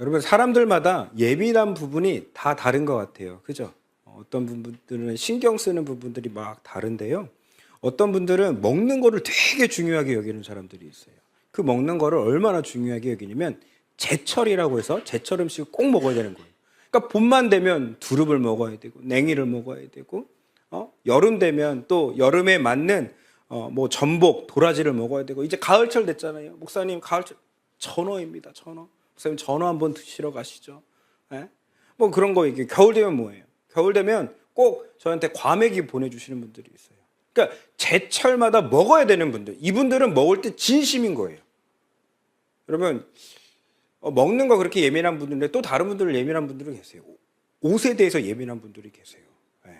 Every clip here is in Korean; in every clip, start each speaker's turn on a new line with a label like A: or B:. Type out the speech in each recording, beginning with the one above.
A: 여러분, 사람들마다 예민한 부분이 다 다른 것 같아요. 그죠? 어떤 분들은 신경 쓰는 부분들이 막 다른데요. 어떤 분들은 먹는 거를 되게 중요하게 여기는 사람들이 있어요. 그 먹는 거를 얼마나 중요하게 여기냐면 제철이라고 해서 제철 음식을 꼭 먹어야 되는 거예요. 그러니까 봄만 되면 두릅을 먹어야 되고 냉이를 먹어야 되고 여름 되면 또 여름에 맞는 뭐 전복, 도라지를 먹어야 되고 이제 가을철 됐잖아요. 목사님 가을철 전어입니다. 전어. 목사님 전어 한번 드시러 가시죠. 예? 뭐 그런 거 이게 겨울 되면 뭐예요? 겨울 되면 꼭 저한테 과메기 보내주시는 분들이 있어요. 그러니까 제철마다 먹어야 되는 분들, 이분들은 먹을 때 진심인 거예요. 여러분 먹는 거 그렇게 예민한 분들인데 또 다른 분들은 예민한 분들은 계세요. 옷에 대해서 예민한 분들이 계세요. 예.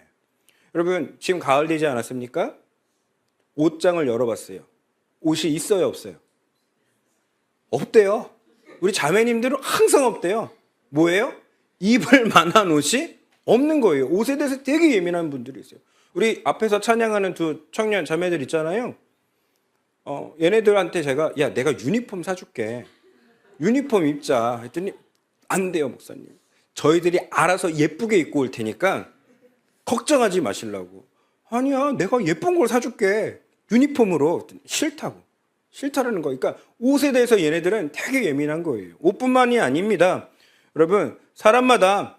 A: 여러분 지금 가을 되지 않았습니까? 옷장을 열어봤어요. 옷이 있어요, 없어요? 없대요. 우리 자매님들은 항상 없대요. 뭐예요? 입을 만한 옷이 없는 거예요. 옷에 대해서 되게 예민한 분들이 있어요. 우리 앞에서 찬양하는 두 청년 자매들 있잖아요. 얘네들한테 제가 야 내가 유니폼 사줄게. 유니폼 입자 했더니 안 돼요, 목사님. 저희들이 알아서 예쁘게 입고 올 테니까 걱정하지 마시려고. 아니야, 내가 예쁜 걸 사줄게. 유니폼으로. 싫다고. 싫다라는 거. 그러니까 옷에 대해서 얘네들은 되게 예민한 거예요. 옷뿐만이 아닙니다. 여러분 사람마다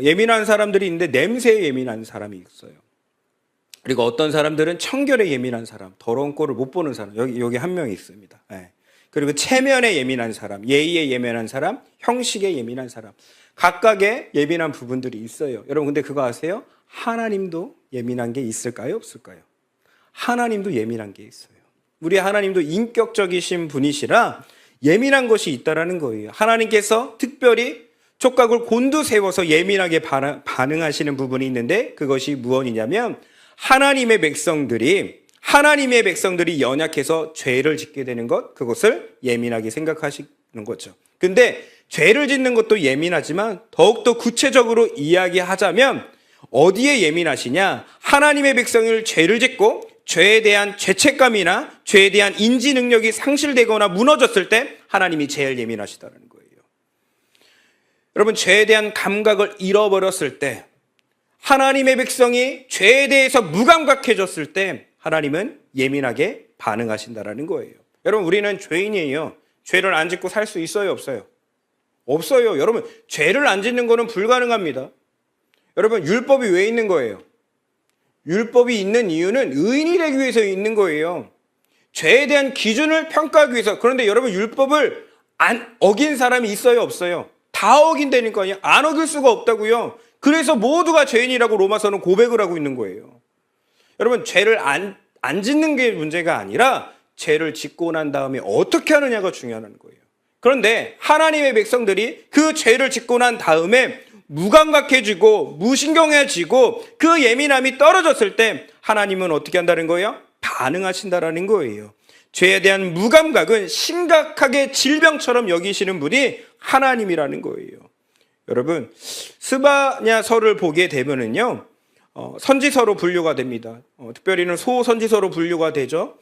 A: 예민한 사람들이 있는데 냄새에 예민한 사람이 있어요. 그리고 어떤 사람들은 청결에 예민한 사람, 더러운 꼴을 못 보는 사람, 여기 한 명이 있습니다. 네. 그리고 체면에 예민한 사람, 예의에 예민한 사람, 형식에 예민한 사람, 각각의 예민한 부분들이 있어요. 여러분 근데 그거 아세요? 하나님도 예민한 게 있을까요, 없을까요? 하나님도 예민한 게 있어요. 우리 하나님도 인격적이신 분이시라 예민한 것이 있다라는 거예요. 하나님께서 특별히 촉각을 곤두세워서 예민하게 반응하시는 부분이 있는데 그것이 무엇이냐면 하나님의 백성들이 연약해서 죄를 짓게 되는 것, 그것을 예민하게 생각하시는 거죠. 근데 죄를 짓는 것도 예민하지만 더욱더 구체적으로 이야기하자면 어디에 예민하시냐? 하나님의 백성을 죄를 짓고 죄에 대한 죄책감이나 죄에 대한 인지 능력이 상실되거나 무너졌을 때 하나님이 제일 예민하시다는 거예요. 여러분 죄에 대한 감각을 잃어버렸을 때, 하나님의 백성이 죄에 대해서 무감각해졌을 때 하나님은 예민하게 반응하신다는 거예요. 여러분 우리는 죄인이에요. 죄를 안 짓고 살 수 있어요, 없어요? 없어요. 여러분 죄를 안 짓는 거는 불가능합니다. 여러분 율법이 왜 있는 거예요? 율법이 있는 이유는 의인이 되기 위해서 있는 거예요. 죄에 대한 기준을 평가하기 위해서. 그런데 여러분 율법을 안 어긴 사람이 있어요, 없어요? 다 어긴다니까요. 안 어길 수가 없다고요. 그래서 모두가 죄인이라고 로마서는 고백을 하고 있는 거예요. 여러분 죄를 안 짓는 게 문제가 아니라 죄를 짓고 난 다음에 어떻게 하느냐가 중요한 거예요. 그런데 하나님의 백성들이 그 죄를 짓고 난 다음에 무감각해지고 무신경해지고 그 예민함이 떨어졌을 때 하나님은 어떻게 한다는 거예요? 반응하신다라는 거예요. 죄에 대한 무감각은 심각하게 질병처럼 여기시는 분이 하나님이라는 거예요. 여러분 스바냐서를 보게 되면은요 선지서로 분류가 됩니다. 특별히는 소선지서로 분류가 되죠.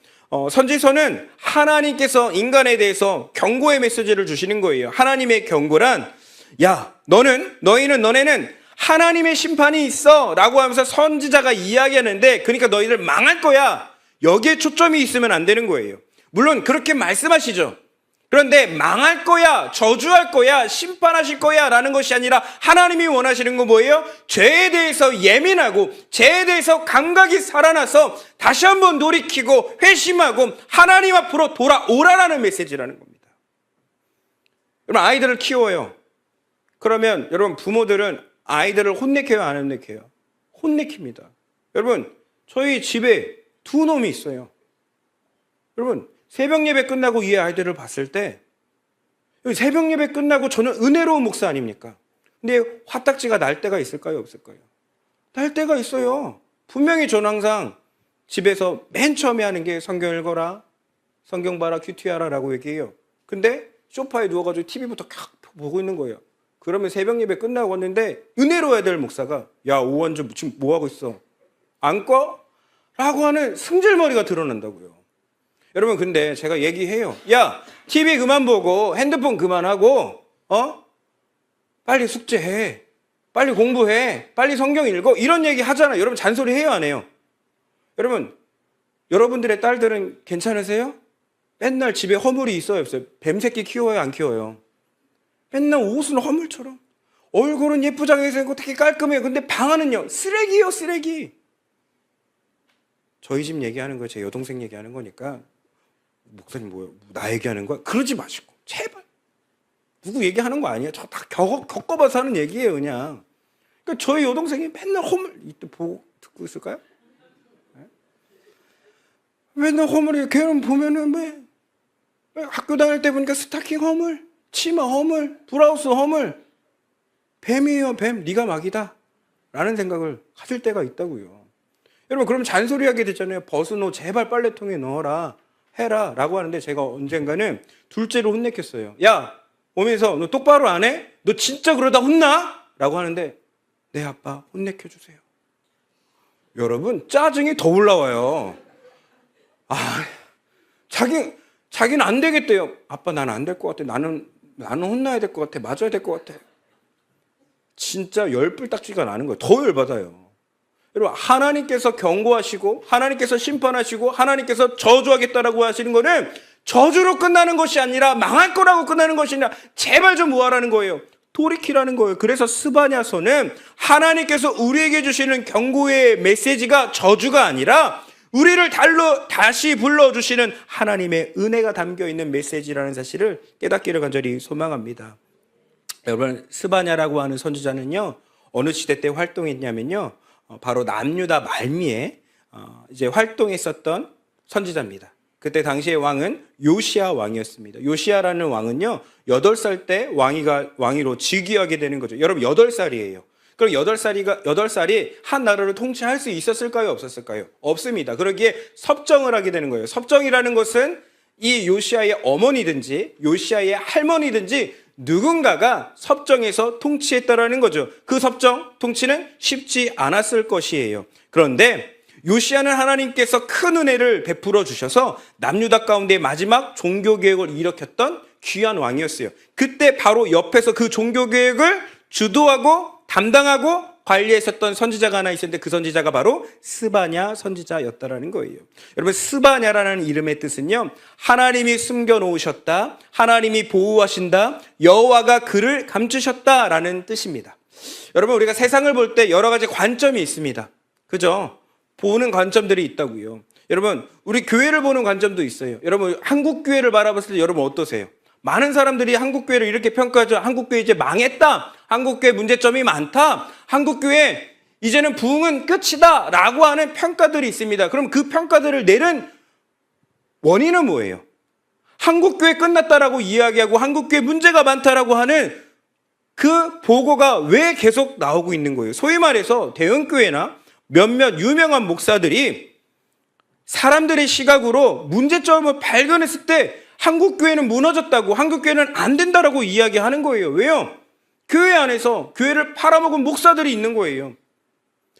A: 선지서는 하나님께서 인간에 대해서 경고의 메시지를 주시는 거예요. 하나님의 경고란 야 너네는 하나님의 심판이 있어 라고 하면서 선지자가 이야기하는데 그러니까 너희들 망할 거야, 여기에 초점이 있으면 안 되는 거예요. 물론 그렇게 말씀하시죠. 그런데 망할 거야, 저주할 거야, 심판하실 거야 라는 것이 아니라 하나님이 원하시는 건 뭐예요? 죄에 대해서 예민하고 죄에 대해서 감각이 살아나서 다시 한번 돌이키고 회심하고 하나님 앞으로 돌아오라라는 메시지라는 겁니다. 여러분 아이들을 키워요. 그러면 여러분 부모들은 아이들을 혼내켜요, 안 혼내켜요? 혼내킵니다. 여러분 저희 집에 두 놈이 있어요. 여러분 새벽 예배 끝나고 이 아이들을 봤을 때 새벽 예배 끝나고 저는 은혜로운 목사 아닙니까? 근데 화딱지가 날 때가 있을까요, 없을까요? 날 때가 있어요. 분명히 저는 항상 집에서 맨 처음에 하는 게 성경 읽어라, 성경 봐라, 큐티하라 라고 얘기해요. 근데 소파에 누워가지고 TV부터 쫙 보고 있는 거예요. 그러면 새벽 예배 끝나고 왔는데 은혜로워야 될 목사가 야 오원주 지금 뭐하고 있어? 안 꺼? 라고 하는 승질머리가 드러난다고요. 여러분 근데 제가 얘기해요. 야 TV 그만 보고 핸드폰 그만하고 빨리 숙제해. 빨리 공부해. 빨리 성경 읽어. 이런 얘기 하잖아요. 여러분 잔소리 해요, 안 해요? 여러분, 여러분들의 딸들은 괜찮으세요? 맨날 집에 허물이 있어요, 없어요? 뱀새끼 키워요, 안 키워요? 맨날 옷은 허물처럼. 얼굴은 예쁘장하게 생기고 되게 깔끔해요. 근데 방 안은요, 쓰레기요, 쓰레기. 저희 집 얘기하는 거예요. 제 여동생 얘기하는 거니까. 목사님 뭐예요? 나 얘기하는 거야? 그러지 마시고. 제발. 누구 얘기하는 거 아니에요? 저 다 겪어봐서 하는 얘기예요, 그냥. 그러니까 저희 여동생이 맨날 허물, 이때 보고 듣고 있을까요? 네? 맨날 허물이에요. 걔는 보면은 왜 학교 다닐 때 보니까 스타킹 허물, 치마 허물, 브라우스 허물. 뱀이에요, 뱀. 네가 막이다. 라는 생각을 하실 때가 있다고요. 여러분, 그럼 잔소리하게 되잖아요. 벗은 옷 제발 빨래통에 넣어라. 해라. 라고 하는데 제가 언젠가는 둘째로 혼내켰어요. 야, 오면서 너 똑바로 안 해? 너 진짜 그러다 혼나? 라고 하는데 네, 아빠, 혼내켜주세요. 여러분, 짜증이 더 올라와요. 자기는 안 되겠대요. 아빠, 나는 안 될 것 같아. 나는 혼나야 될 것 같아. 맞아야 될 것 같아. 진짜 열불딱지가 나는 거예요. 더 열받아요. 여러분, 하나님께서 경고하시고 하나님께서 심판하시고 하나님께서 저주하겠다라고 하시는 거는 저주로 끝나는 것이 아니라 망할 거라고 끝나는 것이 아니라 제발 좀 모아라는 거예요. 돌이키라는 거예요. 그래서 스바냐서는 하나님께서 우리에게 주시는 경고의 메시지가 저주가 아니라 우리를 다시 불러주시는 하나님의 은혜가 담겨있는 메시지라는 사실을 깨닫기를 간절히 소망합니다. 여러분, 스바냐라고 하는 선지자는요, 어느 시대 때 활동했냐면요, 바로 남유다 말미에 이제 활동했었던 선지자입니다. 그때 당시의 왕은 요시야 왕이었습니다. 요시야라는 왕은요, 8살 때 왕위로 즉위하게 되는 거죠. 여러분, 8살이에요. 그럼 8살이 한 나라를 통치할 수 있었을까요? 없었을까요? 없습니다. 그러기에 섭정을 하게 되는 거예요. 섭정이라는 것은 이 요시야의 어머니든지 요시야의 할머니든지 누군가가 섭정해서 통치했다라는 거죠. 그 섭정, 통치는 쉽지 않았을 것이에요. 그런데 요시야는 하나님께서 큰 은혜를 베풀어 주셔서 남유다 가운데 마지막 종교개혁을 일으켰던 귀한 왕이었어요. 그때 바로 옆에서 그 종교개혁을 주도하고 담당하고 관리했었던 선지자가 하나 있었는데 그 선지자가 바로 스바냐 선지자였다라는 거예요. 여러분, 스바냐라는 이름의 뜻은요, 하나님이 숨겨놓으셨다, 하나님이 보호하신다, 여호와가 그를 감추셨다라는 뜻입니다. 여러분, 우리가 세상을 볼 때 여러 가지 관점이 있습니다. 그죠? 보는 관점들이 있다고요. 여러분, 우리 교회를 보는 관점도 있어요. 여러분, 한국 교회를 바라봤을 때 여러분 어떠세요? 많은 사람들이 한국 교회를 이렇게 평가하죠. 한국 교회 이제 망했다. 한국 교회 문제점이 많다. 한국 교회 이제는 부흥은 끝이다. 라고 하는 평가들이 있습니다. 그럼 그 평가들을 내린 원인은 뭐예요? 한국 교회 끝났다라고 이야기하고 한국 교회 문제가 많다라고 하는 그 보고가 왜 계속 나오고 있는 거예요? 소위 말해서 대형교회나 몇몇 유명한 목사들이 사람들의 시각으로 문제점을 발견했을 때 한국교회는 무너졌다고, 한국교회는 안 된다라고 이야기하는 거예요. 왜요? 교회 안에서 교회를 팔아먹은 목사들이 있는 거예요.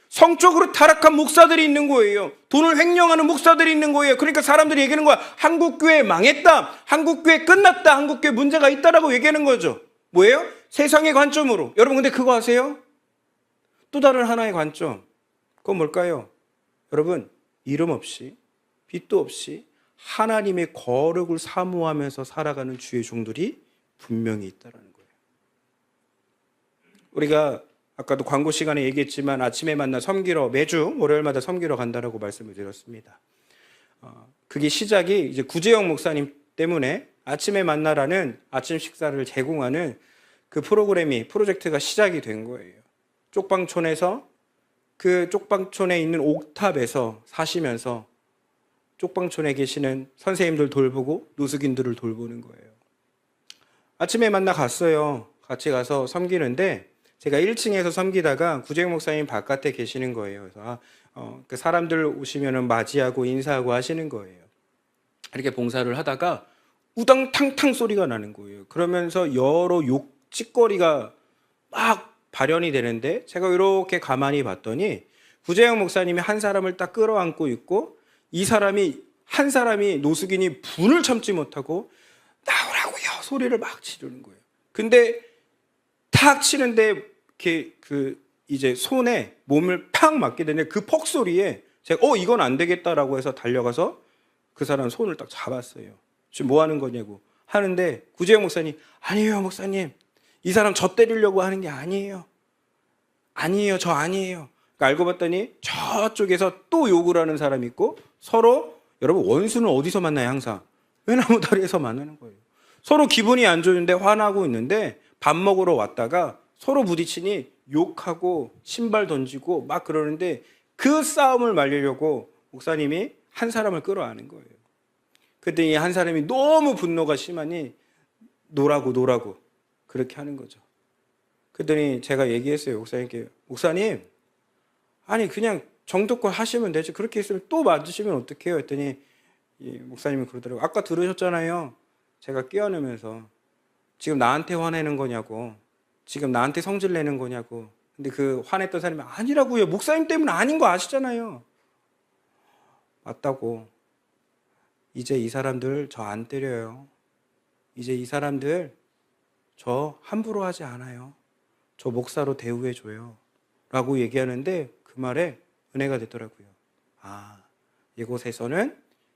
A: 성적으로 타락한 목사들이 있는 거예요. 돈을 횡령하는 목사들이 있는 거예요. 그러니까 사람들이 얘기하는 거야. 한국교회 망했다. 한국교회 끝났다. 한국교회 문제가 있다라고 얘기하는 거죠. 뭐예요? 세상의 관점으로. 여러분, 근데 그거 아세요? 또 다른 하나의 관점. 그건 뭘까요? 여러분, 이름 없이, 빛도 없이 하나님의 거룩을 사모하면서 살아가는 주의 종들이 분명히 있다는 거예요. 우리가 아까도 광고 시간에 얘기했지만 아침에 만나 섬기러 매주 월요일마다 섬기러 간다라고 말씀을 드렸습니다. 그게 시작이 이제 구재영 목사님 때문에 아침에 만나라는 아침 식사를 제공하는 그 프로젝트가 시작이 된 거예요. 쪽방촌에서 그 쪽방촌에 있는 옥탑에서 사시면서 쪽방촌에 계시는 선생님들 돌보고 노숙인들을 돌보는 거예요. 아침에 만나 갔어요. 같이 가서 섬기는데 제가 1층에서 섬기다가 구재영 목사님 바깥에 계시는 거예요. 그래서 그 사람들 오시면은 맞이하고 인사하고 하시는 거예요. 이렇게 봉사를 하다가 우당탕탕 소리가 나는 거예요. 그러면서 여러 욕짓거리가 막 발현이 되는데 제가 이렇게 가만히 봤더니 구재영 목사님이 한 사람을 딱 끌어안고 있고 한 사람이 노숙인이 분을 참지 못하고 나오라고요 소리를 막 지르는 거예요. 근데 다 팍 치는데 이렇게 이제 손에 몸을 팍 맞게 되는데 그 퍽 소리에 제가 이건 안 되겠다라고 해서 달려가서 그 사람 손을 딱 잡았어요. 지금 뭐 하는 거냐고 하는데 구재영 목사님, 아니에요 목사님, 이 사람 저 때리려고 하는 게 아니에요. 아니에요, 저 아니에요. 그러니까 알고 봤더니 저쪽에서 또 욕을 하는 사람이 있고, 서로, 여러분 원수는 어디서 만나요? 항상 외나무 다리에서 만나는 거예요. 서로 기분이 안 좋은데 화나고 있는데 밥 먹으러 왔다가 서로 부딪히니 욕하고 신발 던지고 막 그러는데, 그 싸움을 말리려고 목사님이 한 사람을 끌어안은 거예요. 그랬더니 한 사람이 너무 분노가 심하니 노라고 그렇게 하는 거죠. 그랬더니 제가 얘기했어요, 목사님께. 목사님, 아니 그냥 정도껏 하시면 되지, 그렇게 했으면 또 맞으시면 어떡해요? 했더니 이 목사님이 그러더라고요. 아까 들으셨잖아요, 제가 끼어내면서 지금 나한테 화내는 거냐고, 지금 나한테 성질 내는 거냐고. 근데 그 화냈던 사람이 아니라고요, 목사님 때문에 아닌 거 아시잖아요. 맞다고. 이제 이 사람들 저 안 때려요. 이제 이 사람들 저 함부로 하지 않아요. 저 목사로 대우해줘요 라고 얘기하는데, 그 말에 은혜가 되더라고요. 아, 이곳에서는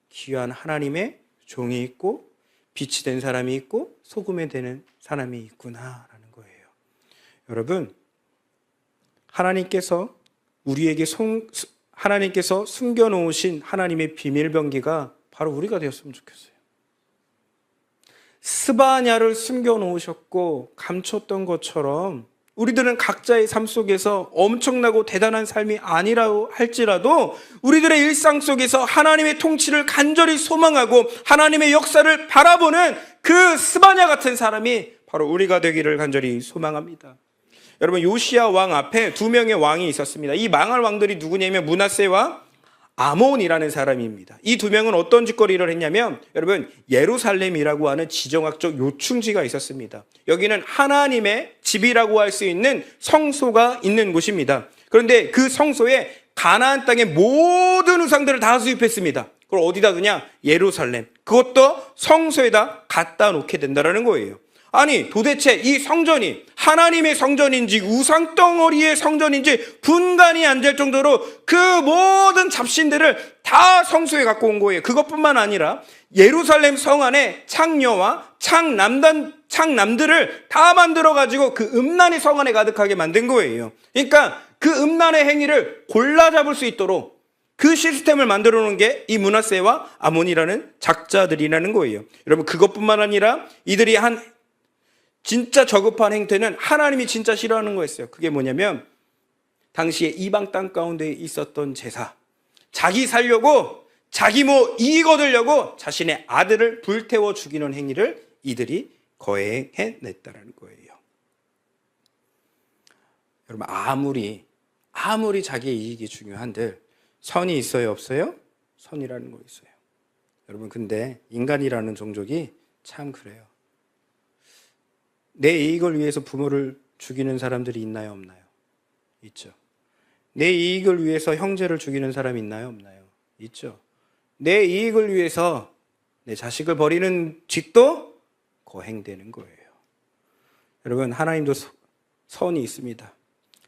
A: 귀한 하나님의 종이 있고 빛이 된 사람이 있고 소금이 되는 사람이 있구나라는 거예요. 여러분, 하나님께서 우리에게 하나님께서 숨겨놓으신 하나님의 비밀병기가 바로 우리가 되었으면 좋겠어요. 스바냐를 숨겨놓으셨고 감췄던 것처럼 우리들은 각자의 삶 속에서 엄청나고 대단한 삶이 아니라 할지라도 우리들의 일상 속에서 하나님의 통치를 간절히 소망하고 하나님의 역사를 바라보는 그 스바냐 같은 사람이 바로 우리가 되기를 간절히 소망합니다. 여러분, 요시야 왕 앞에 두 명의 왕이 있었습니다. 이 망할 왕들이 누구냐면 므낫세와 아몬이라는 사람입니다. 이 두 명은 어떤 짓거리를 했냐면, 여러분, 예루살렘이라고 하는 지정학적 요충지가 있었습니다. 여기는 하나님의 집이라고 할 수 있는 성소가 있는 곳입니다. 그런데 그 성소에 가나안 땅의 모든 우상들을 다 수입했습니다. 그걸 어디다 두냐? 예루살렘. 그것도 성소에다 갖다 놓게 된다는 거예요. 아니, 도대체 이 성전이 하나님의 성전인지 우상덩어리의 성전인지 분간이 안 될 정도로 그 모든 잡신들을 다 성소에 갖고 온 거예요. 그것뿐만 아니라 예루살렘 성 안에 창녀와 창남들을 다 만들어가지고 그 음란의 성 안에 가득하게 만든 거예요. 그러니까 그 음란의 행위를 골라 잡을 수 있도록 그 시스템을 만들어 놓은 게 이 므낫세와 아몬이라는 작자들이라는 거예요. 여러분, 그것뿐만 아니라 이들이 한 진짜 저급한 행태는 하나님이 진짜 싫어하는 거였어요. 그게 뭐냐면, 당시에 이방 땅 가운데 있었던 제사, 자기 살려고, 자기 이익 얻으려고 자신의 아들을 불태워 죽이는 행위를 이들이 거행해냈다는 거예요. 여러분, 아무리 자기의 이익이 중요한들 선이 있어요, 없어요? 선이라는 거 있어요. 여러분, 근데 인간이라는 종족이 참 그래요. 내 이익을 위해서 부모를 죽이는 사람들이 있나요, 없나요? 있죠. 내 이익을 위해서 형제를 죽이는 사람이 있나요, 없나요? 있죠. 내 이익을 위해서 내 자식을 버리는 짓도 거행되는 거예요. 여러분, 하나님도 선이 있습니다.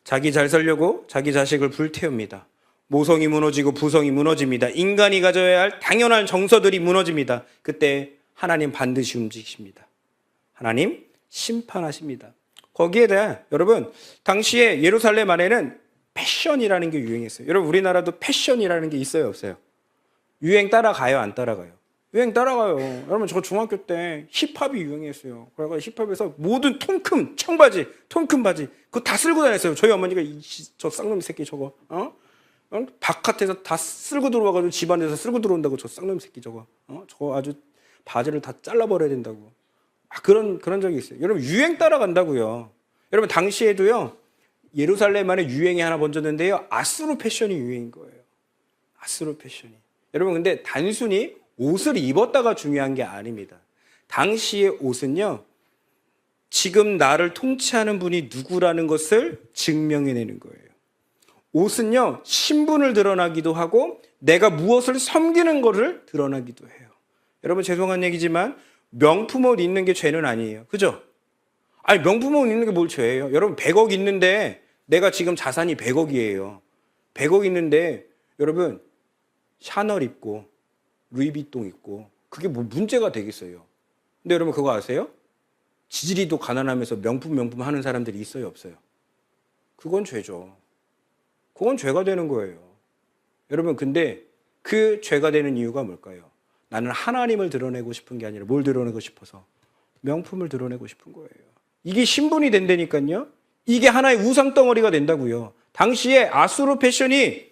A: 자기 잘 살려고 자기 자식을 불태웁니다. 모성이 무너지고 부성이 무너집니다. 인간이 가져야 할 당연한 정서들이 무너집니다. 그때 하나님 반드시 움직이십니다. 하나님 심판하십니다. 거기에 대해 여러분, 당시에 예루살렘 안에는 패션이라는 게 유행했어요. 여러분, 우리나라도 패션이라는 게 있어요, 없어요? 유행 따라가요, 안 따라가요? 유행 따라가요. 여러분, 저 중학교 때 힙합이 유행했어요. 그래가지고 힙합에서 모든 통큰 청바지, 통큰 바지 그거 다 쓸고 다녔어요. 저희 어머니가 저 쌍놈 새끼 저거 바깥에서 다 쓸고 들어와가지고 집안에서 쓸고 들어온다고, 저 쌍놈 새끼 저거 저거 아주 바지를 다 잘라버려야 된다고. 그런 적이 있어요. 여러분, 유행 따라간다고요. 여러분, 당시에도요, 예루살렘 안에 유행이 하나 번졌는데요, 아수르 패션이 유행인 거예요. 아수르 패션이. 여러분, 근데 단순히 옷을 입었다가 중요한 게 아닙니다. 당시의 옷은요, 지금 나를 통치하는 분이 누구라는 것을 증명해내는 거예요. 옷은요, 신분을 드러나기도 하고 내가 무엇을 섬기는 것을 드러나기도 해요. 여러분, 죄송한 얘기지만 명품 옷 입는 게 죄는 아니에요. 그죠? 아니 명품은 있는 게 뭘 죄예요? 여러분 100억 있는데 내가 지금 자산이 100억이에요. 100억 있는데 여러분 샤넬 입고 루이비통 입고 그게 뭐 문제가 되겠어요? 근데 여러분 그거 아세요? 지지리도 가난하면서 명품 하는 사람들이 있어요, 없어요? 그건 죄죠. 그건 죄가 되는 거예요. 여러분 근데 그 죄가 되는 이유가 뭘까요? 나는 하나님을 드러내고 싶은 게 아니라 뭘 드러내고 싶어서? 명품을 드러내고 싶은 거예요. 이게 신분이 된다니까요. 이게 하나의 우상덩어리가 된다고요. 당시에 아수르 패션이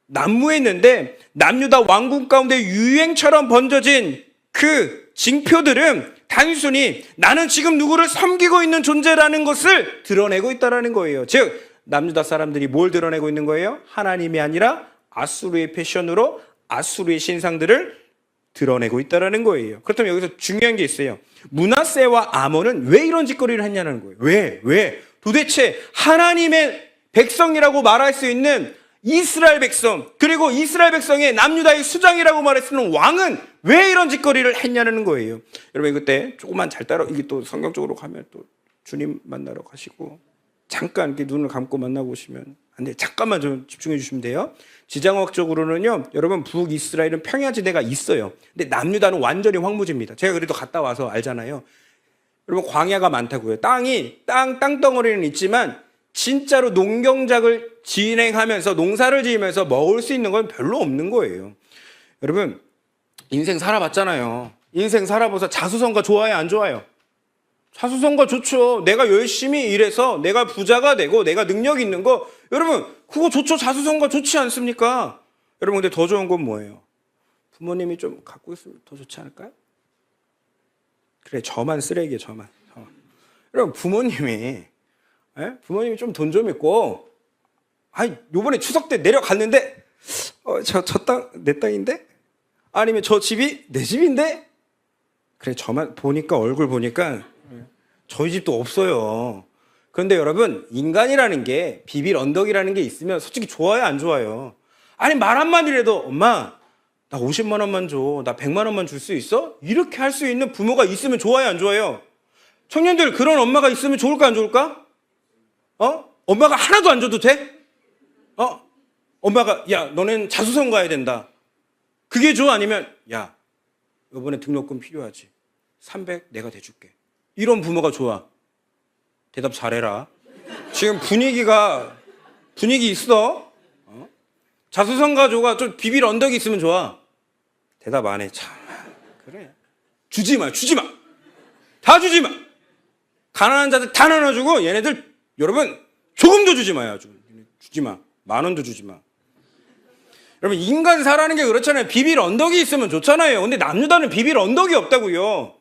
A: 난무했는데 남유다 왕국 가운데 유행처럼 번져진 그 징표들은 단순히 나는 지금 누구를 섬기고 있는 존재라는 것을 드러내고 있다는 거예요. 즉 남유다 사람들이 뭘 드러내고 있는 거예요? 하나님이 아니라 아수르의 패션으로 아수르의 신상들을 드러내고 있다는 거예요. 그렇다면 여기서 중요한 게 있어요. 므낫세와 아몬은 왜 이런 짓거리를 했냐는 거예요. 왜? 도대체 하나님의 백성이라고 말할 수 있는 이스라엘 백성, 그리고 이스라엘 백성의 남유다의 수장이라고 말할 수 있는 왕은 왜 이런 짓거리를 했냐는 거예요. 여러분 그때 조금만 잘 따라, 이게 또 성경적으로 가면 또 주님 만나러 가시고 잠깐 이렇게 눈을 감고 만나보시면 안 돼. 잠깐만 좀 집중해 주시면 돼요. 지정학적으로는요, 여러분 북이스라엘은 평야지대가 있어요. 근데 남유다는 완전히 황무지입니다. 제가 그래도 갔다 와서 알잖아요. 여러분 광야가 많다고요. 땅덩어리는 있지만 진짜로 농경작을 진행하면서 농사를 지으면서 먹을 수 있는 건 별로 없는 거예요. 여러분 인생 살아봤잖아요. 인생 살아봐서 자수성가 좋아요, 안 좋아요? 자수성가 좋죠. 내가 열심히 일해서 내가 부자가 되고 내가 능력 있는 거, 여러분 그거 좋죠. 자수성가 좋지 않습니까? 여러분 근데 더 좋은 건 뭐예요? 부모님이 좀 갖고 있으면 더 좋지 않을까요? 그래, 저만 쓰레기예요. 저만. 여러분 부모님이 좀 돈 좀 있고, 요번에 추석 때 내려갔는데 저 땅 내 땅인데? 아니면 저 집이 내 집인데? 그래, 저만 보니까, 얼굴 보니까 저희 집도 없어요. 그런데 여러분 인간이라는 게 비빌 언덕이라는 게 있으면 솔직히 좋아요, 안 좋아요? 아니 말 한마디라도 엄마 나 50만 원만 줘, 나 100만 원만 줄 수 있어? 이렇게 할 수 있는 부모가 있으면 좋아요, 안 좋아요? 청년들 그런 엄마가 있으면 좋을까, 안 좋을까? 엄마가 하나도 안 줘도 돼? 엄마가 야 너넨 자수성 가야 된다. 그게 좋아? 아니면 야 이번에 등록금 필요하지, 300 내가 대줄게. 이런 부모가 좋아? 대답 잘해라. 지금 분위기 있어? 자수성 가족아 좀 비빌 언덕이 있으면 좋아? 대답 안 해. 참 그래. 주지 마. 다 주지 마. 가난한 자들 다 나눠주고 얘네들 여러분 조금도 주지 마요. 주지 마. 10,000원도 주지 마. 여러분 인간 살아가는 게 그렇잖아요. 비빌 언덕이 있으면 좋잖아요. 근데 남유다는 비빌 언덕이 없다고요.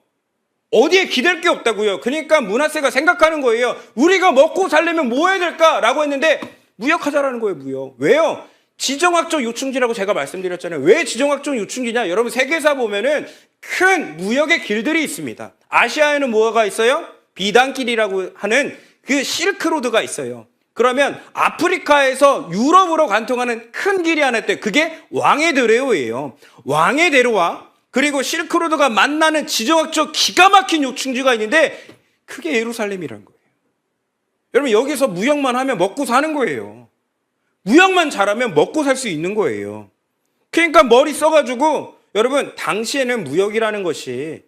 A: 어디에 기댈 게 없다고요. 그러니까 므낫세가 생각하는 거예요. 우리가 먹고 살려면 뭐 해야 될까라고 했는데 무역하자라는 거예요. 무역. 왜요? 지정학적 요충지라고 제가 말씀드렸잖아요. 왜 지정학적 요충지냐? 여러분 세계사 보면은 큰 무역의 길들이 있습니다. 아시아에는 뭐가 있어요? 비단길이라고 하는 그 실크로드가 있어요. 그러면 아프리카에서 유럽으로 관통하는 큰 길이 하나 있대요. 그게 왕의 대로예요. 왕의 대로와 그리고 실크로드가 만나는 지정학적 기가 막힌 요충지가 있는데 그게 예루살렘이라는 거예요. 여러분 여기서 무역만 하면 먹고 사는 거예요. 무역만 잘하면 먹고 살 수 있는 거예요. 그러니까 머리 써가지고 여러분 당시에는 무역이라는 것이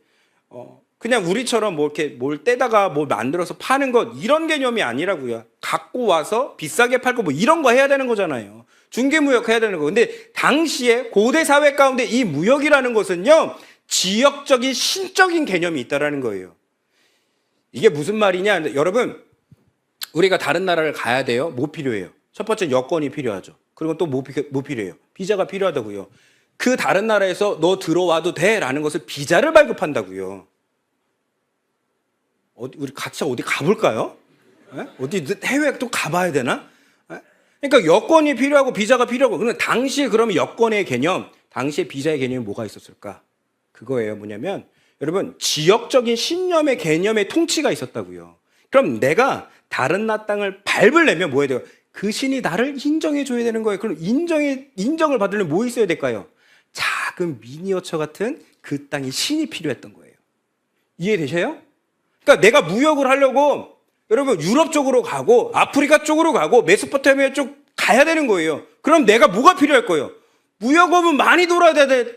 A: 그냥 우리처럼 뭐 이렇게 뭘 떼다가 뭐 만들어서 파는 것 이런 개념이 아니라고요. 갖고 와서 비싸게 팔고 뭐 이런 거 해야 되는 거잖아요. 중개무역 해야 되는 거. 근데 당시에 고대 사회 가운데 이 무역이라는 것은요, 지역적인 신적인 개념이 있다라는 거예요. 이게 무슨 말이냐? 여러분, 우리가 다른 나라를 가야 돼요. 뭐 필요해요? 첫 번째 여권이 필요하죠. 그리고 또 뭐 필요해요? 비자가 필요하다고요. 그 다른 나라에서 너 들어와도 돼라는 것을 비자를 발급한다고요. 우리 같이 어디 가볼까요? 어디 해외 또 가봐야 되나? 그러니까 여권이 필요하고 비자가 필요하고. 그런데 당시에 그러면 여권의 개념, 당시에 비자의 개념이 뭐가 있었을까? 그거예요. 뭐냐면 여러분 지역적인 신념의 개념의 통치가 있었다고요. 그럼 내가 다른 나 땅을 밟으려면 뭐 해야 돼요? 그 신이 나를 인정해 줘야 되는 거예요. 그럼 인정을 받으려면 뭐 있어야 될까요? 작은 미니어처 같은 그 땅의 신이 필요했던 거예요. 이해되셔요? 그러니까 내가 무역을 하려고 여러분 유럽 쪽으로 가고 아프리카 쪽으로 가고 메소포타미아 쪽 가야 되는 거예요. 그럼 내가 뭐가 필요할 거예요? 무역업은 많이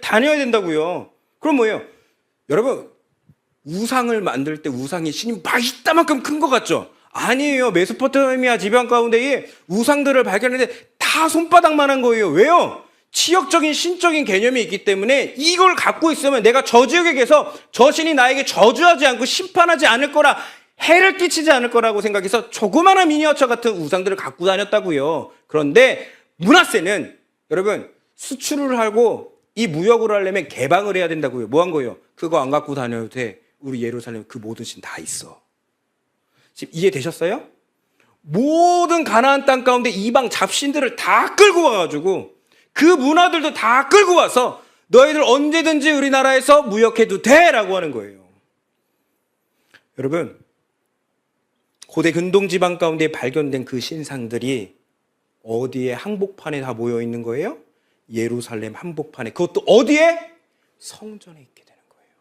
A: 다녀야 된다고요. 그럼 뭐예요? 여러분 우상을 만들 때 우상이 신이 막 이따만큼 큰 것 같죠? 아니에요. 메소포타미아 지방 가운데에 우상들을 발견했는데 다 손바닥만한 거예요. 왜요? 치역적인 신적인 개념이 있기 때문에 이걸 갖고 있으면 내가 저 지역에 계서 저 신이 나에게 저주하지 않고 심판하지 않을 거라, 해를 끼치지 않을 거라고 생각해서 조그마한 미니어처 같은 우상들을 갖고 다녔다고요. 그런데 므낫세는 여러분 수출을 하고 이 무역을 하려면 개방을 해야 된다고요. 뭐 한 거예요? 그거 안 갖고 다녀도 돼. 우리 예루살렘 그 모든 신 다 있어. 지금 이해되셨어요? 모든 가나안 땅 가운데 이방 잡신들을 다 끌고 와가지고 그 문화들도 다 끌고 와서 너희들 언제든지 우리나라에서 무역해도 돼 라고 하는 거예요. 여러분 고대 근동지방 가운데 발견된 그 신상들이 어디에 한복판에 다 모여 있는 거예요? 예루살렘 한복판에. 그것도 어디에? 성전에 있게 되는 거예요.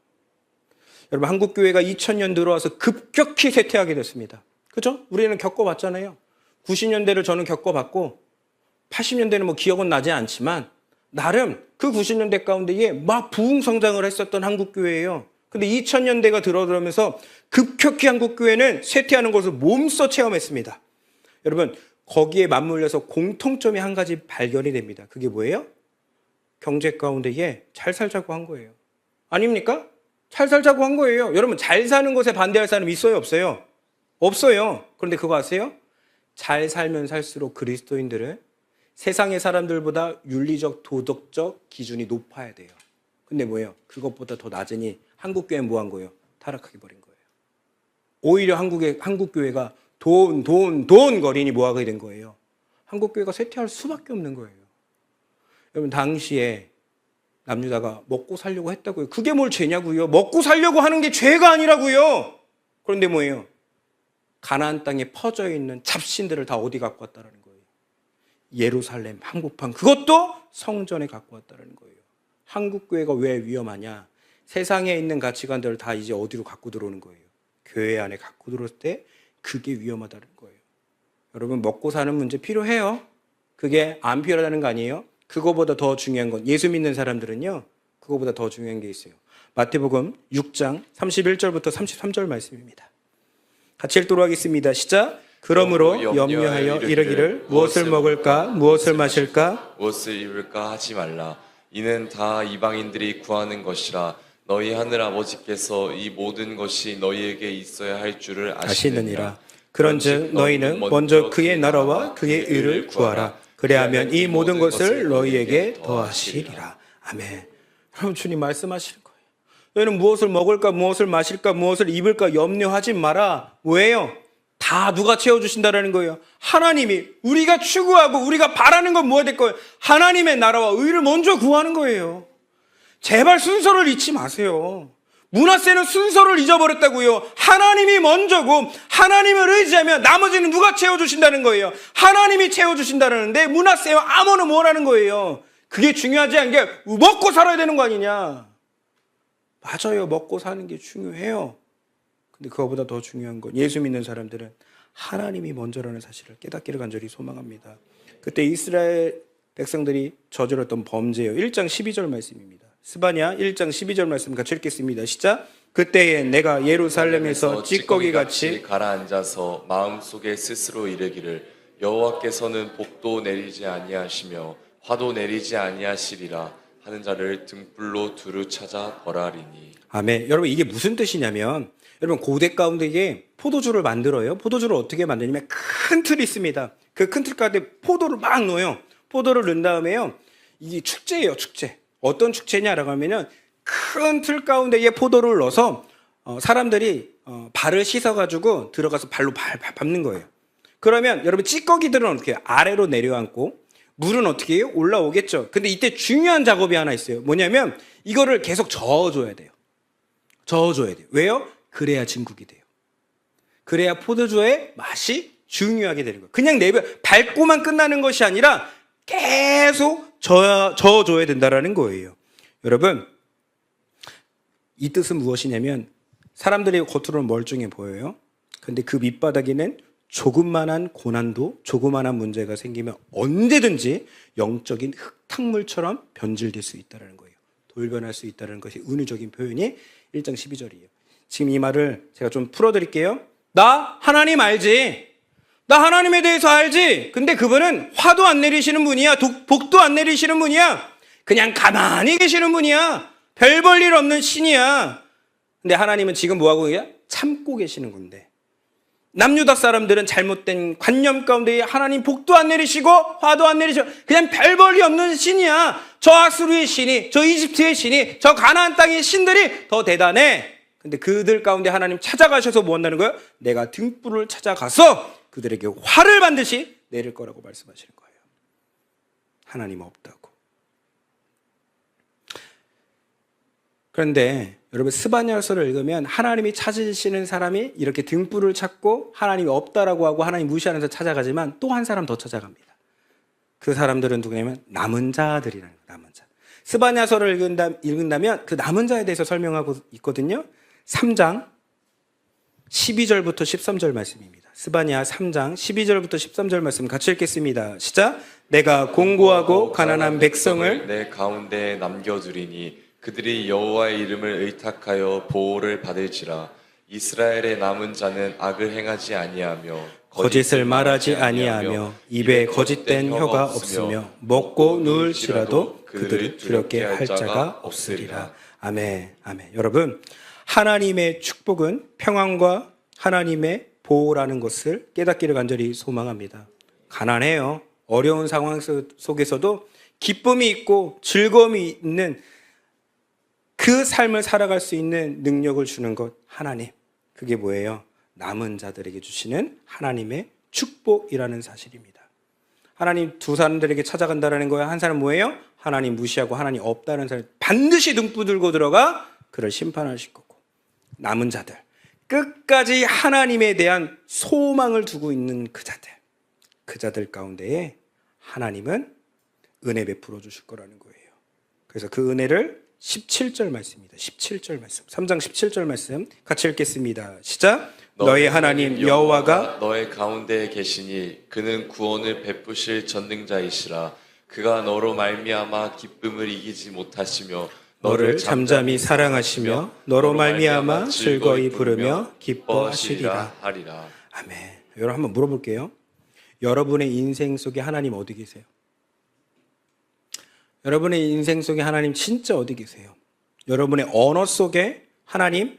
A: 여러분 한국교회가 2000년 들어와서 급격히 쇠퇴하게 됐습니다. 그죠? 우리는 겪어봤잖아요. 90년대를 저는 겪어봤고 80년대는 뭐 기억은 나지 않지만 나름 그 90년대 가운데에 막 부흥성장을 했었던 한국교회예요. 근데 2000년대가 들어오면서 급격히 한국교회는 쇠퇴하는 것을 몸소 체험했습니다. 여러분 거기에 맞물려서 공통점이 한 가지 발견이 됩니다. 그게 뭐예요? 경제 가운데에 잘 살자고 한 거예요. 아닙니까? 잘 살자고 한 거예요. 여러분 잘 사는 것에 반대할 사람 있어요? 없어요? 없어요. 그런데 그거 아세요? 잘 살면 살수록 그리스도인들은 세상의 사람들보다 윤리적 도덕적 기준이 높아야 돼요. 근데 뭐예요? 그것보다 더 낮으니 한국교회는 뭐 한 거예요? 타락하게 버린 거예요. 오히려 한국교회가 돈 거리니 뭐 하게 된 거예요? 한국교회가 쇠퇴할 수밖에 없는 거예요. 여러분 당시에 남유다가 먹고 살려고 했다고요. 그게 뭘 죄냐고요? 먹고 살려고 하는 게 죄가 아니라고요. 그런데 뭐예요? 가나안 땅에 퍼져 있는 잡신들을 다 어디 갖고 왔다라는 거예요? 예루살렘 한복판, 그것도 성전에 갖고 왔다라는 거예요. 한국교회가 왜 위험하냐? 세상에 있는 가치관들을 다 이제 어디로 갖고 들어오는 거예요? 교회 안에 갖고 들어올 때 그게 위험하다는 거예요. 여러분 먹고 사는 문제 필요해요. 그게 안 필요하다는 거 아니에요? 그거보다 더 중요한 건 예수 믿는 사람들은요. 그거보다 더 중요한 게 있어요. 마태복음 6장 31절부터 33절 말씀입니다. 같이 읽도록 하겠습니다. 시작. 그러므로 염려하여 이르기를 무엇을 먹을까 무엇을 마실까
B: 무엇을 입을까 하지 말라. 이는 다 이방인들이 구하는 것이라. 너희 하늘 아버지께서 이 모든 것이 너희에게 있어야 할 줄을 아시느니라.
A: 그런즉 너희는 먼저 그의 나라와 그의 의를 구하라. 그래야면 이 모든 것을 너희에게 더하시리라. 아멘. 여러분 주님 말씀하시는 거예요. 너희는 무엇을 먹을까 무엇을 마실까 무엇을 입을까 염려하지 마라. 왜요? 다 누가 채워주신다라는 거예요. 하나님이. 우리가 추구하고 우리가 바라는 건 뭐가 될 거예요? 하나님의 나라와 의를 먼저 구하는 거예요. 제발 순서를 잊지 마세요. 므낫세는 순서를 잊어버렸다고요. 하나님이 먼저고 하나님을 의지하면 나머지는 누가 채워주신다는 거예요. 하나님이 채워주신다는데 므낫세와 아몬은 뭐라는 거예요? 그게 중요하지 않은 게 먹고 살아야 되는 거 아니냐. 맞아요. 먹고 사는 게 중요해요. 근데 그거보다 더 중요한 건 예수 믿는 사람들은 하나님이 먼저라는 사실을 깨닫기를 간절히 소망합니다. 그때 이스라엘 백성들이 저질렀던 범죄예요. 1장 12절 말씀입니다. 스바냐 1장 12절 말씀 같이 읽겠습니다. 시작. 그때에 내가 예루살렘에서 찌꺼기같이
B: 가라앉아서 마음속에 스스로 이르기를 여호와께서는 복도 내리지 아니하시며 화도 내리지 아니하시리라 하는 자를 등불로 두루 찾아 벌하리니.
A: 아멘. 여러분 이게 무슨 뜻이냐면 여러분 고대 가운데 이게 포도주를 만들어요. 포도주를 어떻게 만드냐면 큰 틀이 있습니다. 그 큰 틀 가운데 포도를 막 넣어요. 포도를 넣은 다음에요. 이게 축제예요. 축제. 어떤 축제냐라고 하면은 큰 틀 가운데에 포도를 넣어서 사람들이 발을 씻어가지고 들어가서 발로 밟는 거예요. 그러면 여러분 찌꺼기들은 어떻게 해요? 아래로 내려앉고 물은 어떻게 해요? 올라오겠죠. 근데 이때 중요한 작업이 하나 있어요. 뭐냐면 이거를 계속 저어줘야 돼요. 저어줘야 돼요. 왜요? 그래야 진국이 돼요. 그래야 포도주의 맛이 중요하게 되는 거예요. 그냥 밟고만 끝나는 것이 아니라 계속 저어줘야 된다라는 거예요. 여러분 이 뜻은 무엇이냐면 사람들이 겉으로는 멀쩡해 보여요. 근데 그 밑바닥에는 조그만한 고난도, 조그만한 문제가 생기면 언제든지 영적인 흙탕물처럼 변질될 수 있다는 거예요. 돌변할 수 있다는 것이 은유적인 표현이 1장 12절이에요. 지금 이 말을 제가 좀 풀어드릴게요. 나 하나님 알지? 나 하나님에 대해서 알지? 근데 그분은 화도 안 내리시는 분이야. 복도 안 내리시는 분이야. 그냥 가만히 계시는 분이야. 별 볼 일 없는 신이야. 근데 하나님은 지금 뭐하고 계세요? 참고 계시는 건데, 남유다 사람들은 잘못된 관념 가운데 하나님 복도 안 내리시고 화도 안 내리시고 그냥 별 볼 일 없는 신이야. 저 아수르의 신이, 저 이집트의 신이, 저 가나안 땅의 신들이 더 대단해. 근데 그들 가운데 하나님 찾아가셔서 뭐 한다는 거예요? 내가 등불을 찾아가서 그들에게 화를 반드시 내릴 거라고 말씀하시는 거예요. 하나님 없다고. 그런데 여러분, 스바냐서를 읽으면 하나님이 찾으시는 사람이 이렇게 등불을 찾고 하나님이 없다라고 하고 하나님 무시하면서 찾아가지만 또 한 사람 더 찾아갑니다. 그 사람들은 누구냐면 남은 자들이라는 거예요. 남은 자. 스바냐서를 읽는다면 그 남은 자에 대해서 설명하고 있거든요. 3장 12절부터 13절 말씀입니다. 스바냐 3장 12절부터 13절 말씀 같이 읽겠습니다. 시작. 내가 공고하고 가난한 백성을
B: 내 가운데 남겨두리니 그들이 여호와의 이름을 의탁하여 보호를 받을지라. 이스라엘의 남은 자는 악을 행하지 아니하며
A: 거짓을 말하지 아니하며 입에 거짓된 혀가 없으며 먹고 누울지라도 그들을 두렵게 할 자가 없으리라. 아멘. 아멘. 여러분, 하나님의 축복은 평안과 하나님의 보호라는 것을 깨닫기를 간절히 소망합니다. 가난해요. 어려운 상황 속에서도 기쁨이 있고 즐거움이 있는 그 삶을 살아갈 수 있는 능력을 주는 것, 하나님. 그게 뭐예요? 남은 자들에게 주시는 하나님의 축복이라는 사실입니다. 하나님 두 사람들에게 찾아간다는 거예요. 한 사람 뭐예요? 하나님 무시하고 하나님 없다는 사람, 반드시 등불 들고 들어가 그를 심판하실 거고, 남은 자들, 끝까지 하나님에 대한 소망을 두고 있는 그 자들 가운데에 하나님은 은혜 베풀어 주실 거라는 거예요. 그래서 그 은혜를 17절 말씀입니다. 17절 말씀. 3장 17절 말씀 같이 읽겠습니다. 시작. 너의 하나님 여호와가
B: 너의 가운데에 계시니 그는 구원을 베푸실 전능자이시라. 그가 너로 말미암아 기쁨을 이기지 못하시며
A: 너를 잠잠히 사랑하시며 너로 말미암아 즐거이 부르며 기뻐하시리라.
B: 하리라.
A: 아멘. 여러분, 한번 물어볼게요. 여러분의 인생 속에 하나님 어디 계세요? 여러분의 인생 속에 하나님 진짜 어디 계세요? 여러분의 언어 속에 하나님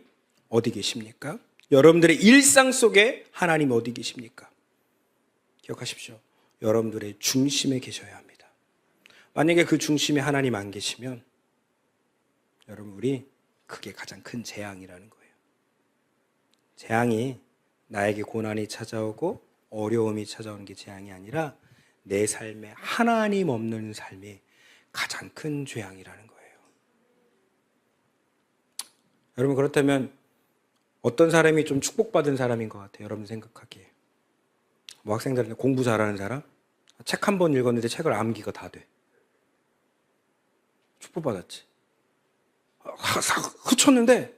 A: 어디 계십니까? 여러분들의 일상 속에 하나님 어디 계십니까? 기억하십시오. 여러분들의 중심에 계셔야 합니다. 만약에 그 중심에 하나님 안 계시면 여러분, 우리 그게 가장 큰 재앙이라는 거예요. 재앙이 나에게 고난이 찾아오고 어려움이 찾아오는 게 재앙이 아니라 내 삶에 하나님 없는 삶이 가장 큰 죄악이라는 거예요. 여러분, 그렇다면 어떤 사람이 좀 축복받은 사람인 것 같아요? 여러분 생각하기에. 뭐 학생들한테 공부 잘하는 사람? 책 한 번 읽었는데 책을 암기가 다 돼. 축복받았지. 그쳤는데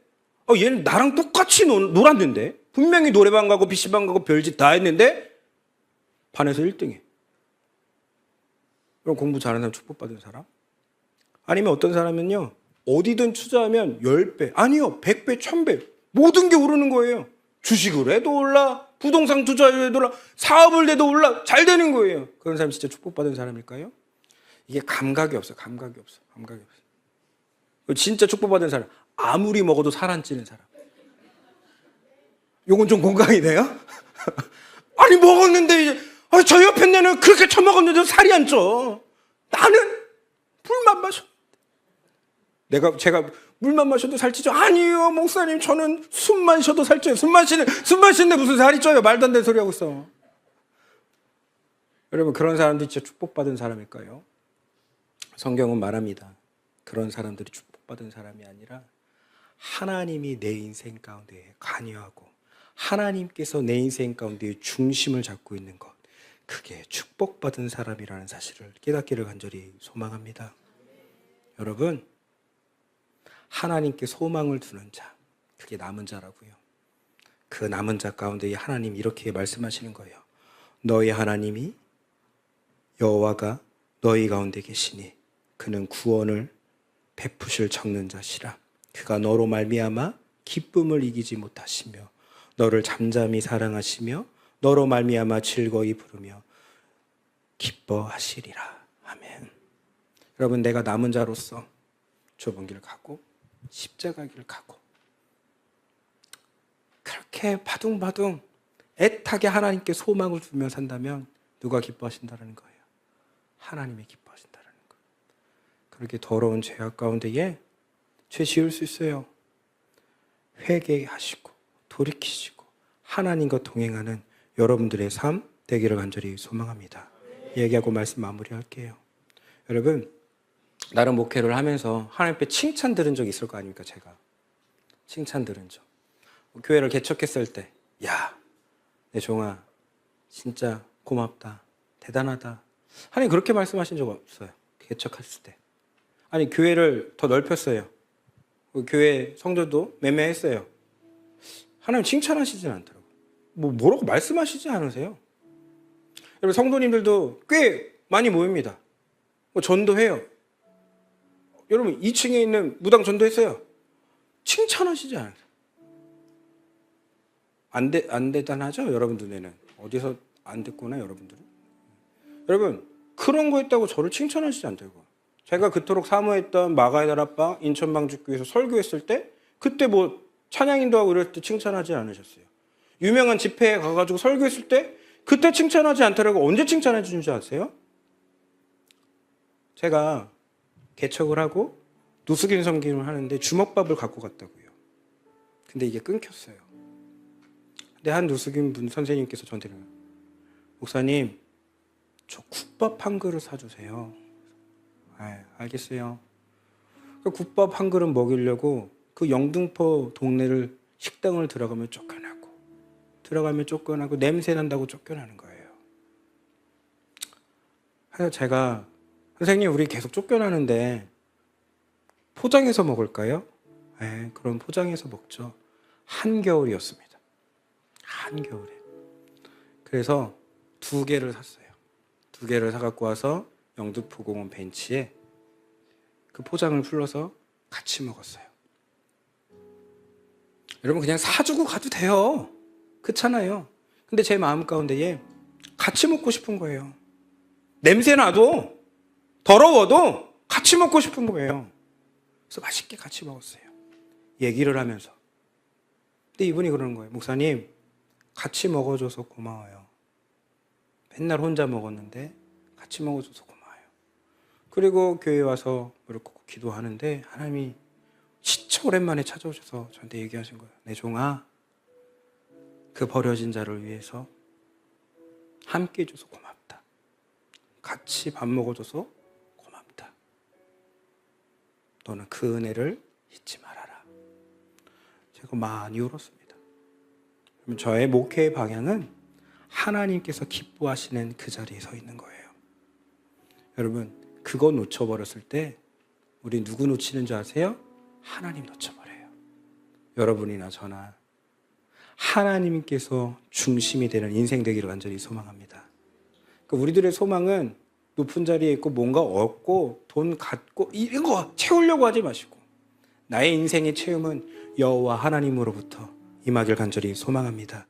A: 얘는 나랑 똑같이 놀았는데, 분명히 노래방 가고 PC방 가고 별짓 다 했는데 반에서 1등해. 그럼 공부 잘하는 사람, 축복받은 사람? 아니면 어떤 사람은요, 어디든 투자하면 10배, 아니요 100배, 1000배 모든 게 오르는 거예요. 주식을 해도 올라, 부동산 투자해도 올라, 사업을 해도 올라, 잘 되는 거예요. 그런 사람이 진짜 축복받은 사람일까요? 이게 감각이 없어. 진짜 축복받은 사람, 아무리 먹어도 살 안 찌는 사람. 요건 좀 공감이 돼요? 아니 먹었는데 이제 저 옆에 내는 그렇게 처먹었는데도 살이 안 쪄. 나는 물만 마셨는데. 제가 물만 마셔도 살찌죠? 아니요 목사님, 저는 숨만 쉬어도 살쪄요. 숨만 쉬는데 무슨 살이 쪄요? 말도 안 되는 소리 하고 있어. 여러분, 그런 사람들이 진짜 축복받은 사람일까요? 성경은 말합니다. 그런 사람들이 축복받은 사람이 아니라 하나님이 내 인생 가운데 관여하고 하나님께서 내 인생 가운데 중심을 잡고 있는 것, 그게 축복받은 사람이라는 사실을 깨닫기를 간절히 소망합니다. 여러분, 하나님께 소망을 두는 자, 그게 남은 자라고요. 그 남은 자 가운데 하나님 이렇게 말씀하시는 거예요. 너희 하나님이 여호와가 너희 가운데 계시니 그는 구원을 베푸실 적는 자시라. 그가 너로 말미암아 기쁨을 이기지 못하시며 너를 잠잠히 사랑하시며 너로 말미암아 즐거이 부르며 기뻐하시리라. 아멘. 여러분, 내가 남은 자로서 좁은 길 가고 십자가 길 가고 그렇게 바둥바둥 애타게 하나님께 소망을 두며 산다면 누가 기뻐하신다는 거예요? 하나님이 기뻐하신다는 거예요. 그렇게 더러운 죄악 가운데에 죄 지을 수 있어요. 회개하시고 돌이키시고 하나님과 동행하는 여러분들의 삶 되기를 간절히 소망합니다. 얘기하고 말씀 마무리할게요. 여러분, 나름 목회를 하면서 하나님 앞에 칭찬 들은 적 있을 거 아닙니까? 제가 칭찬 들은 적. 교회를 개척했을 때, 야, 내 종아 진짜 고맙다, 대단하다. 하나님 그렇게 말씀하신 적 없어요. 개척했을 때. 아니, 교회를 더 넓혔어요. 교회 성도도 매매했어요. 하나님 칭찬하시진 않더라고요. 뭐라고 말씀하시지 않으세요? 여러분, 성도님들도 꽤 많이 모입니다. 전도해요. 여러분, 2층에 있는 무당 전도했어요. 칭찬하시지 않으세요. 안 대단하죠? 여러분 눈에는. 어디서 안 듣구나, 여러분들은. 여러분, 그런 거 했다고 저를 칭찬하시지 않더라고요. 제가 그토록 사모했던 마가의 다락방 인천 방주교에서 설교했을 때 그때 찬양인도 하고 이럴 때 칭찬하지 않으셨어요. 유명한 집회에 가가지고 설교했을 때 그때 칭찬하지 않더라고. 언제 칭찬해 주는지 아세요? 제가 개척을 하고 누수긴 섬김을 하는데 주먹밥을 갖고 갔다고요. 근데 이게 끊겼어요. 근데 한 누수긴 분 선생님께서 저한테 목사님, 저 국밥 한 그릇 사주세요. 알겠어요. 국밥 한 그릇 먹이려고 그 영등포 동네를 식당을 들어가면 쫓겨나고 냄새 난다고 쫓겨나는 거예요. 그래서 제가 선생님, 우리 계속 쫓겨나는데 포장해서 먹을까요? 그럼 포장해서 먹죠. 한겨울이었습니다. 한겨울에. 그래서 2개를 샀어요. 2개를 사갖고 와서 영등포공원 벤치에 그 포장을 풀러서 같이 먹었어요. 여러분, 그냥 사주고 가도 돼요. 그렇잖아요. 근데 제 마음 가운데에 같이 먹고 싶은 거예요. 냄새나도 더러워도 같이 먹고 싶은 거예요. 그래서 맛있게 같이 먹었어요. 얘기를 하면서. 근데 이분이 그러는 거예요. 목사님, 같이 먹어줘서 고마워요. 맨날 혼자 먹었는데 같이 먹어줘서 고마워요. 그리고 교회에 와서 무릎 꿇고 기도하는데 하나님이 진짜 오랜만에 찾아오셔서 저한테 얘기하신 거예요. 내 종아, 그 버려진 자를 위해서 함께 해줘서 고맙다. 같이 밥 먹어줘서 고맙다. 너는 그 은혜를 잊지 말아라. 제가 많이 울었습니다. 그럼 저의 목회의 방향은 하나님께서 기뻐하시는 그 자리에 서 있는 거예요. 여러분, 그거 놓쳐버렸을 때 우리 누구 놓치는 줄 아세요? 하나님 놓쳐버려요. 여러분이나 저나 하나님께서 중심이 되는 인생 되기를 간절히 소망합니다. 그러니까 우리들의 소망은 높은 자리에 있고 뭔가 얻고 돈 갖고 이런 거 채우려고 하지 마시고 나의 인생의 체험은 여호와 하나님으로부터 임하길 간절히 소망합니다.